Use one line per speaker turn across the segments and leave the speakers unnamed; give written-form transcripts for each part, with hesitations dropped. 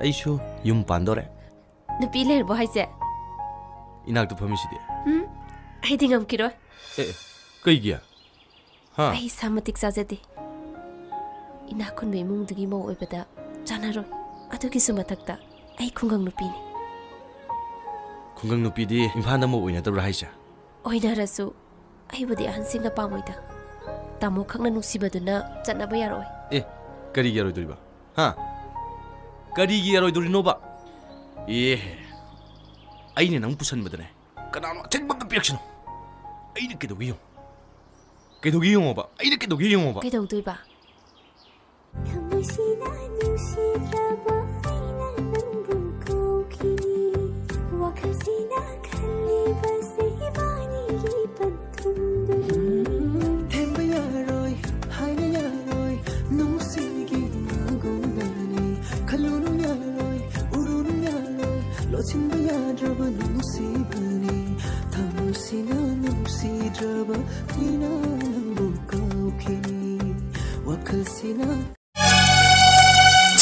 ꯑꯩꯁꯨ ꯌꯨꯝ ꯄꯥꯟꯗꯣꯔꯦ
ꯅꯨꯄꯤ ꯂꯩꯔꯕꯣ ꯍꯥꯏꯁꯦ
ꯏꯅꯥꯛꯇ ꯐꯝꯃꯤꯁꯤꯗꯤ
ꯑꯩꯗꯤ ꯉꯝꯈꯤꯔꯣꯏ
ꯀꯩꯒꯤ
ꯑꯩ ꯏꯁꯥ ꯃꯇꯤꯛ ꯆꯥꯖꯗꯦ ꯏꯅꯥꯛ ꯈꯨꯟꯕ ꯏꯃꯨꯡꯗꯨꯒꯤ ꯃꯧ ꯑꯣꯏꯕꯗ ꯆꯥꯟꯅꯔꯣꯏ ꯑꯗꯨꯒꯤꯁꯨ ꯃꯊꯛꯇ ꯑꯩ ꯈꯨꯡꯒꯪ ꯅꯨꯄꯤꯅꯤ
ꯈꯨꯡꯒꯪ ꯅꯨꯄꯤꯗꯤ ꯏꯝꯐꯥꯜꯗ ꯑꯃ ꯑꯣꯏꯅꯗꯕ꯭ꯔꯥ ꯍꯥꯏꯁꯦ ꯑꯣꯏꯅꯔꯁꯨ
ꯑꯩꯕꯨꯗꯤ ꯑꯍꯟꯁꯤꯡꯅ ꯄꯥꯝꯃꯣꯏꯗ ꯇꯥꯃꯣ ꯈꯛꯅ ꯅꯨꯡꯁꯤꯕꯗꯨꯅ ꯆꯠꯅꯕ ꯌꯥꯔꯣꯏ
ꯀꯔꯤꯒꯤ ꯌꯥꯔꯣꯏꯗꯣꯔꯤꯕ ꯀꯔꯤꯒꯤ ꯌꯥꯔꯣꯏꯗꯣꯔꯤꯅꯣꯕ ꯑꯩꯅ ꯅꯪ ꯄꯨꯁꯟꯕꯗꯅꯦ ꯀꯅꯥꯅꯣ ꯑꯊꯤꯡꯕ ꯑꯝꯇ ꯄꯤꯔꯛꯁꯅꯨ ꯑꯩꯅ ꯀꯩꯗꯧꯒꯦ ꯌꯦꯡꯉꯣ ꯀꯩꯗꯧꯒꯦ ꯌꯦꯡꯉꯣꯕ ꯑꯩꯅ ꯀꯩꯗꯧꯒꯦ ꯌꯦꯡꯉꯣꯕ
ꯀꯩꯗꯧꯗꯣꯏꯕ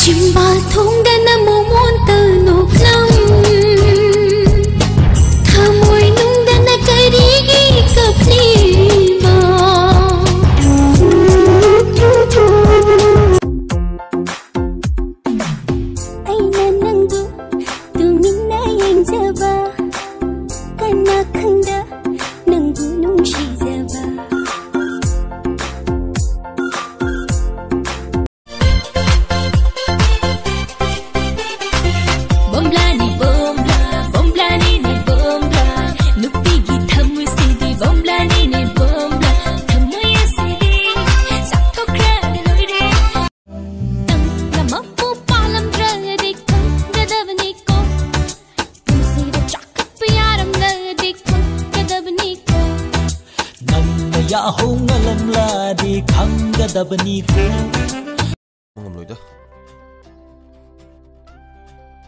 Chimbal thong dana momon ta noklam Thamoi nung dana karigi kapni ma Aina nandu tumina yengjaba Kana khanda nangu nungshi jaba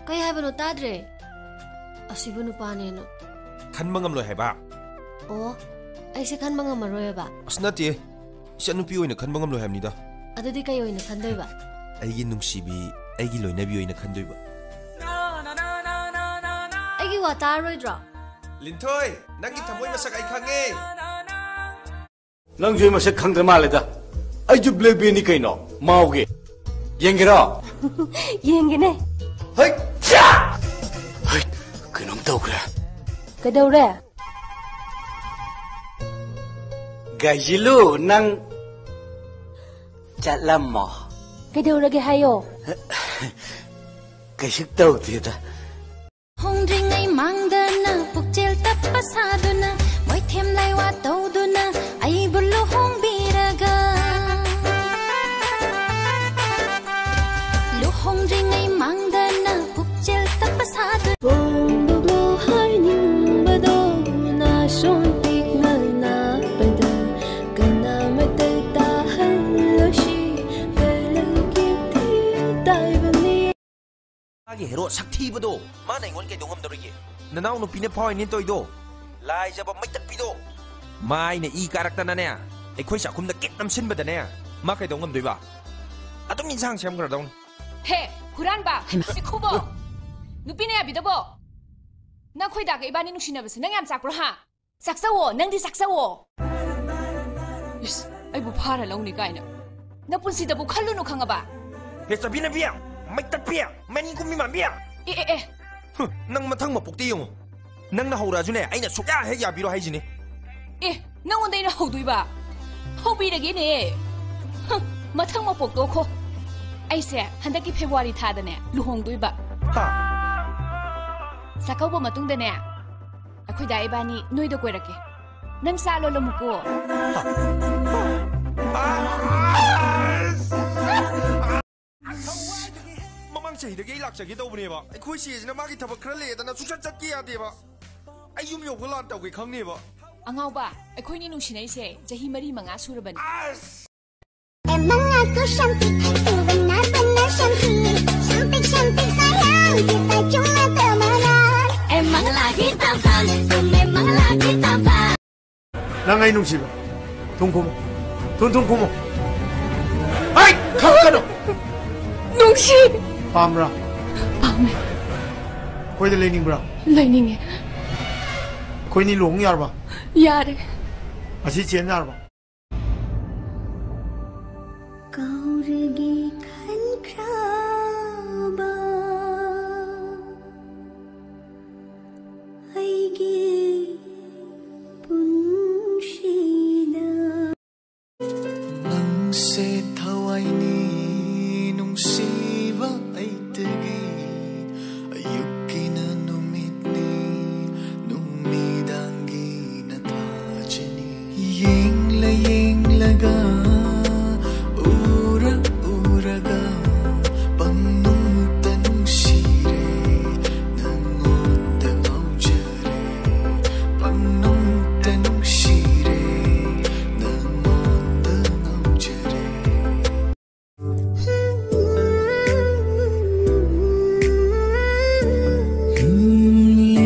Kay haibano tadre asibu nupaneno
Khanba ngamloi haiba
aise khanba ngamaroy ba
asnati ichanupi oina khanba ngamloi haimnida
adudi kay oina khandoi ba
aigi nungsibi aigi loinabi oina khandoi ba
aigi wa taroidra
Linthoi nangi thamoi masak ai khange
Nang joi masak khangdra maleda ai ju black bean ni kaino mauge yengira
yengene
hai cha hai kainom tawkra
kadawre
gajilu nang chatlammo
kadawrage hayo
kaisik tawtida
Hongring ai mangdana pukchel tapasaduna moi them lai wa tawduna ai bullo hongbiraga lu hongring ai mangdana pukchel tapasaduna
bombo harning bado na son tik na bada kana mata ta haloshi kalagi dai bani
agi hero sakthi bado mana ingon ke dongam dorige nanau no pine phoi ni toido lai jaba mai tak pido mai ne I karakter na ne ai khoi sakhum da ket namsin bada ne ma kai dongam doiba atum insang sem gra dong
He, Huran ba, si kubo. Nupi na yabi dabo. Nang khoi da ka ibani nung sinabas nang yam sakro ha. Saksa wo, nang di saksa wo. Is, ay bu para long ni kaina. Napunsi da bu khalu no khanga ba.
He sabi na biya mai tak biya mani kum mi ma biya nang mathang mapukti yong nang na hora june aina sukya he ya biro haijini
nang ondai na hodui ba hobi da ge ne mathang mapuk to kho aise handaki February tha da ne luhong dui ba sakau ba matung da ne akhoi da ibani noi da koirake nang sa lo lamuko
mamang chahi da ge lak chagi do bne ba ai khoi si na ma gi thabak khra le da na suchat chat ki ya de ba ai yum yo golan taw ge khang ne ba
angau ba akhoi ni nung sinai se jahi mari manga surabani
Emang aku cantik, aku benar-benar cantik. Cantik-cantik sayang, kita cuma temenan. Emang lagi tampan, memang lagi tampan.
Nang ay nung siba, tungko mo, tungko mo. Ay, kakano.
nung si
Pamra,
ꯄꯥꯝꯃꯦ
ꯑꯩꯈꯣꯏꯗ ꯂꯩꯅꯤꯡꯕ꯭ꯔꯥ
ꯂꯩꯅꯤꯡꯉꯦ
ꯑꯩꯈꯣꯏꯅꯤ ꯂꯨꯍꯣꯡ ꯌꯥꯔꯕ
ꯌꯥꯔꯦ
ꯑꯁꯤ ꯆꯦꯟ ꯌꯥꯔꯕ
ꯀꯥꯎꯔꯒꯦ ꯈꯟꯈ꯭ꯔꯕ ꯑꯩꯒꯤ ꯄꯨꯟꯁꯤꯗ
ꯅꯪꯁꯦ ꯊꯋꯥꯏꯅꯤ ꯅꯨꯡꯁꯤꯕ ꯑꯩꯇꯒꯤ ꯑꯌꯨꯛꯀꯤꯅ ꯅꯨꯃꯤꯠꯅꯤ ꯅꯨꯃꯤꯗꯥꯡꯒꯤꯅ ꯊꯥꯖꯅꯤ ꯌꯦꯡꯂꯒ ꯎꯔꯒ ꯄꯪꯅꯨꯡꯇ ꯅꯨꯡꯁꯤꯔꯦ ꯅꯪꯉꯣꯟꯗ ꯉꯥꯎꯖꯔꯦ ꯄꯪꯅꯨꯡꯇ ꯅꯨꯡꯁꯤꯔꯦ ꯅꯪꯉꯣꯟꯗ ꯉꯥꯎꯖꯔꯦ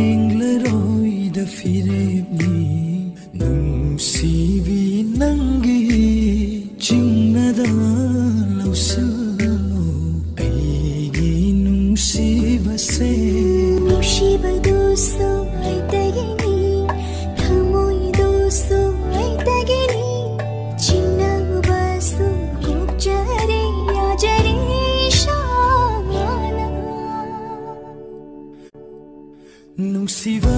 ꯂꯦꯡꯂꯔꯣꯏꯗ ꯐꯤꯔꯦꯞꯅꯤ ꯅꯨꯡꯁꯤꯕꯤ ꯅꯪꯒꯤ ꯆꯤꯡꯅꯗ ꯂꯧꯁꯤꯜꯂꯣ ꯑꯩꯒꯤ ꯅꯨꯡꯁꯤꯕꯁꯦ
ꯅꯨꯡꯁꯤꯕꯗꯨꯁꯨ ꯑꯩꯇꯒꯤꯅꯤ ꯊꯃꯣꯏꯗꯨꯁꯨ ꯑꯩꯇꯒꯤನಿ ಚಿನ್ನಗುಬಸು ಕೂಗ್ಜರೆ ಯಾಜರೆ ಶಾನ
ꯅꯨꯡꯁꯤꯕ